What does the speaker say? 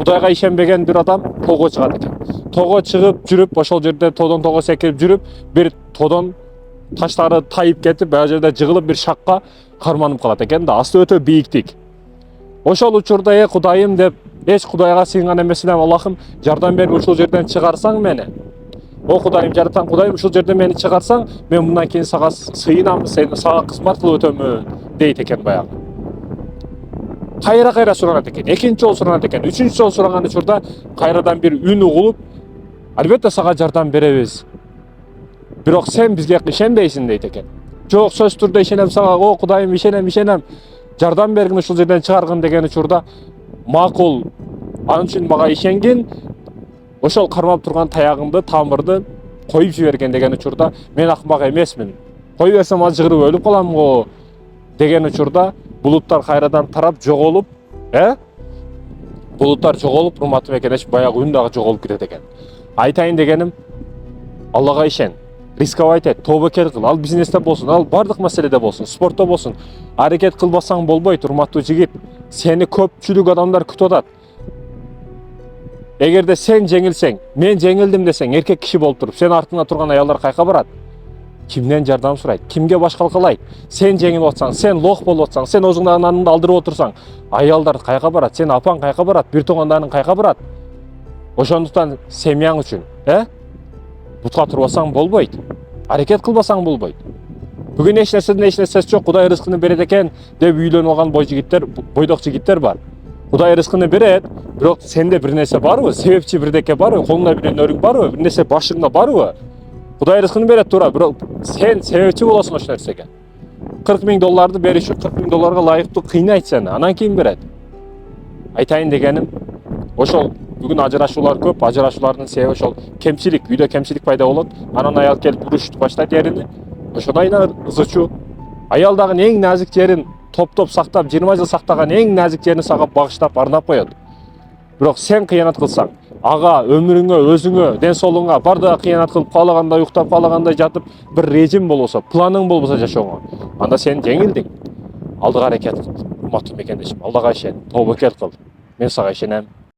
Кудайга ишенбеген bir адам тоого чыгат экен. Тоого чыгып жүрүп, ошол жерде тоодон тоого секирип жүрүп, bir тоодон таштары тайып кетип, ал жерде жыгылып bir шакка карманып калат экен да. Асты өтө бийиктик. Ошол учурда Кудайым деп эч Кудайга сыйынган эмес элем. Аллахым, жардам берип ушул жерден чыгарсаң мени. О Кудайым, жараткан Кудайым, ушул жерден мени чыгарсаң, мен мындан кийин сага сыйынам, сага кызмат кылып өтөмүн дейт экен баягы. Кайра суранат экен, экинчи жолу суранат экен, үчүнчү жолу сураган учурда кайрадан bir үн угулуп, албетте сага жардам беребиз. Бирок сен бизге ишенбейсиң дейт экен. Жок, сөз түрдө ишенем сага, о Кудайым, ишенем. Жардам бергин ушул жерден чыгаргын деген учурда макул, анын үчүн мага ишенгин, ошол кармап турган таягыңды, тамырды коюп жиберген деген учурда мен акмак эмесмин. Коюп берсем азыр жыгырып өлүп калам го деген учурда булуттар кайрадан тарап жоголуп, булуттар жоголуп, урматтуу мекендеш баягы үн дагы жоголуп кетет экен. Айтайын дегеним, Аллага ишен, рисковать эт, тобокел кыл, ал бизнесте болсун, ал бардык маселеде болсун, спортто болсун. Аракет кылбасаң болбойт, урматтуу жигит. Сени көпчүлүк адамдар күтүп атат. Эгерде сен жеңилсең, мен жеңилдим десең, эркек киши болуп туруп, сен артыңда турган аялдар кайка барат? Кимден жардам сурайт? Кимге баш калкалайт? Сен жеңип атсаң, сен лох болуп атсаң, сен өзүңдүн анаңды алдырып отурсаң, аялдар кайка барат? Сен апаң кайка барат? Бир туугандарың кайка барат? Ошондуктан семьяң үчүн, бутка турбасаң болбойт. Аракет кылбасаң болбойт. Бүгүн эч нерсеси жок, Кудай рызкыны берет экен деп үйлөнүп алган бойдок жигиттер бар. Кудай рызкыны берет, бирок сенде бир нерсе барбы? Себепчи бирдеке барбы? Колуңда бир өнөрүң барбы? Бир нерсе башыңда барбы? Кудай рызкыны берет туура, бирок сен себепчи болосуң ошол нерсеге. $40,000 бериши $40,000 ылайыктуу кыйнайт сени, анан кийин берет. Айтайын дегеним, ошол бүгүн ажырашуулар көп, ажырашуулардын себеби ошол кемчилик, үйдө кемчилик пайда болот. Анан аял келип бурушуп баштайт эрини. Ошондо айна ызычуу. Аял дагы эң назик жерин топтоп сактап, 20 жыл сактаган эң назик жерин сага багыштап, арнап коет. Бирок сен кыянат кылсаң, ага, өмүрүңө, өзүңө, ден соолугуңа бардыгы кыянат кылып, каалагандай уктап, каалагандай жатып, bir режим болбосо, планың болбосо жашоого, анда сен жеңилдиң. Алдыга аракет кыл. Урматтуу мекендешим, Аллага ишен, тобокел кыл. Мен сага ишенем.